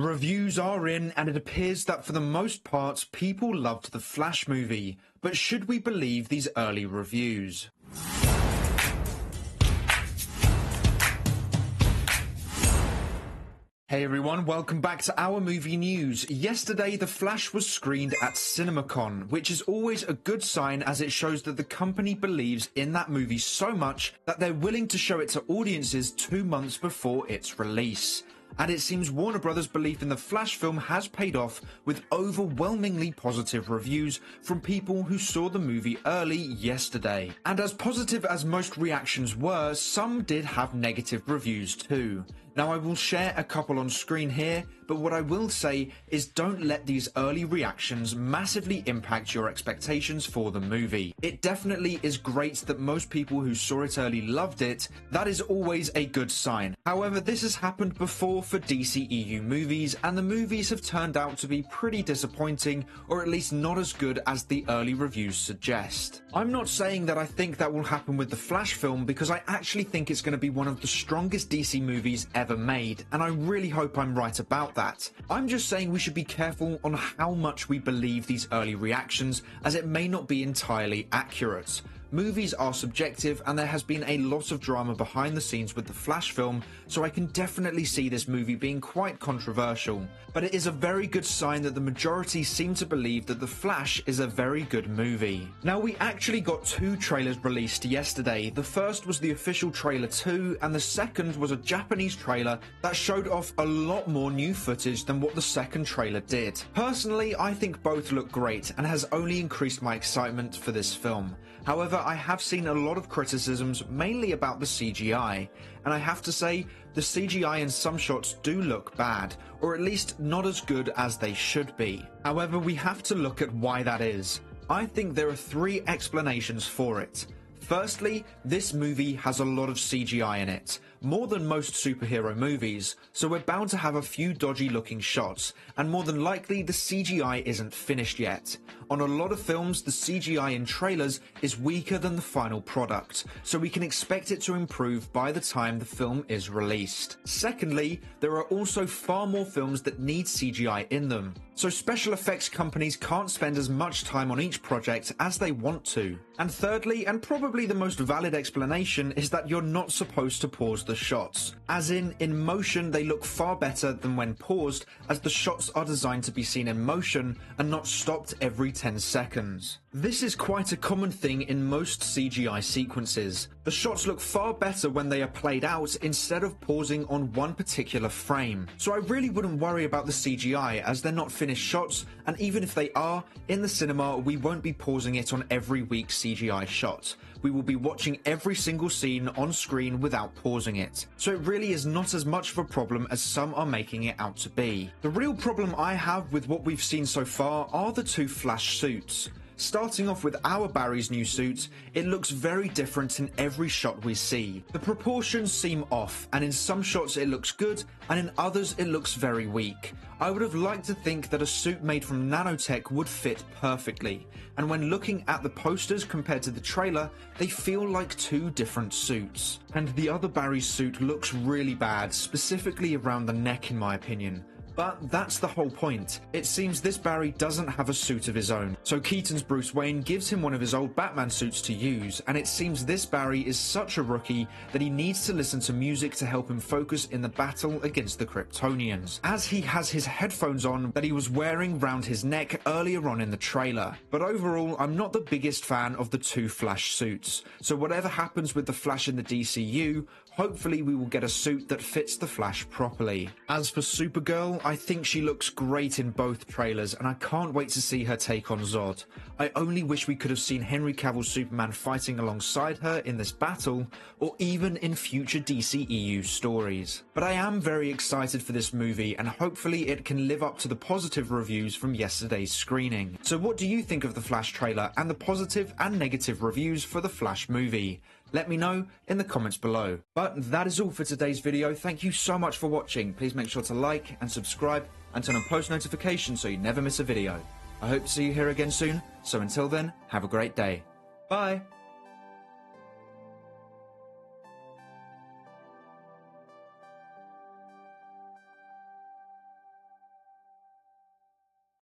Reviews are in, and it appears that for the most part, people loved the Flash movie. But should we believe these early reviews? Hey everyone, welcome back to our movie news. Yesterday, The Flash was screened at CinemaCon, which is always a good sign as it shows that the company believes in that movie so much that they're willing to show it to audiences 2 months before its release. And it seems Warner Brothers' belief in the Flash film has paid off with overwhelmingly positive reviews from people who saw the movie early yesterday. And as positive as most reactions were, some did have negative reviews too. Now I will share a couple on screen here, but what I will say is don't let these early reactions massively impact your expectations for the movie. It definitely is great that most people who saw it early loved it. That is always a good sign. However, this has happened before for DCEU movies, and the movies have turned out to be pretty disappointing, or at least not as good as the early reviews suggest. I'm not saying that I think that will happen with the Flash film, because I actually think it's going to be one of the strongest DC movies ever made, and I really hope I'm right about that. I'm just saying we should be careful on how much we believe these early reactions, as it may not be entirely accurate. Movies are subjective, and there has been a lot of drama behind the scenes with the Flash film, so I can definitely see this movie being quite controversial. But it is a very good sign that the majority seem to believe that The Flash is a very good movie. Now, we actually got 2 trailers released yesterday. The first was the official trailer 2, and the second was a Japanese trailer that showed off a lot more new footage than what the second trailer did. Personally, I think both look great and has only increased my excitement for this film. However, I have seen a lot of criticisms, mainly about the CGI, and I have to say, the CGI in some shots do look bad, or at least not as good as they should be. However, we have to look at why that is. I think there are 3 explanations for it. Firstly, this movie has a lot of CGI in it, more than most superhero movies, so we're bound to have a few dodgy looking shots, and more than likely the CGI isn't finished yet. On a lot of films, the CGI in trailers is weaker than the final product, so we can expect it to improve by the time the film is released. Secondly, there are also far more films that need CGI in them, so special effects companies can't spend as much time on each project as they want to. And thirdly, and probably the most valid explanation, is that you're not supposed to pause the shots. As in motion they look far better than when paused, as the shots are designed to be seen in motion and not stopped every 10 seconds. This is quite a common thing in most CGI sequences. The shots look far better when they are played out instead of pausing on one particular frame. So I really wouldn't worry about the CGI, as they're not finished shots, and even if they are, in the cinema we won't be pausing it on every weak CGI shot. We will be watching every single scene on screen without pausing it. So it really is not as much of a problem as some are making it out to be. The real problem I have with what we've seen so far are the 2 Flash suits. Starting off with our Barry's new suit, it looks very different in every shot we see. The proportions seem off, and in some shots it looks good, and in others it looks very weak. I would have liked to think that a suit made from nanotech would fit perfectly, and when looking at the posters compared to the trailer, they feel like 2 different suits. And the other Barry's suit looks really bad, specifically around the neck in my opinion. But that's the whole point. It seems this Barry doesn't have a suit of his own, so Keaton's Bruce Wayne gives him one of his old Batman suits to use, and it seems this Barry is such a rookie that he needs to listen to music to help him focus in the battle against the Kryptonians, as he has his headphones on that he was wearing round his neck earlier on in the trailer. But overall, I'm not the biggest fan of the 2 Flash suits, so whatever happens with the Flash in the DCU, hopefully we will get a suit that fits the Flash properly. As for Supergirl, I think she looks great in both trailers, and I can't wait to see her take on Zod. I only wish we could have seen Henry Cavill's Superman fighting alongside her in this battle, or even in future DCEU stories. But I am very excited for this movie, and hopefully it can live up to the positive reviews from yesterday's screening. So what do you think of the Flash trailer and the positive and negative reviews for the Flash movie? Let me know in the comments below. But that is all for today's video. Thank you so much for watching. Please make sure to like and subscribe and turn on post notifications so you never miss a video. I hope to see you here again soon. So until then, have a great day. Bye.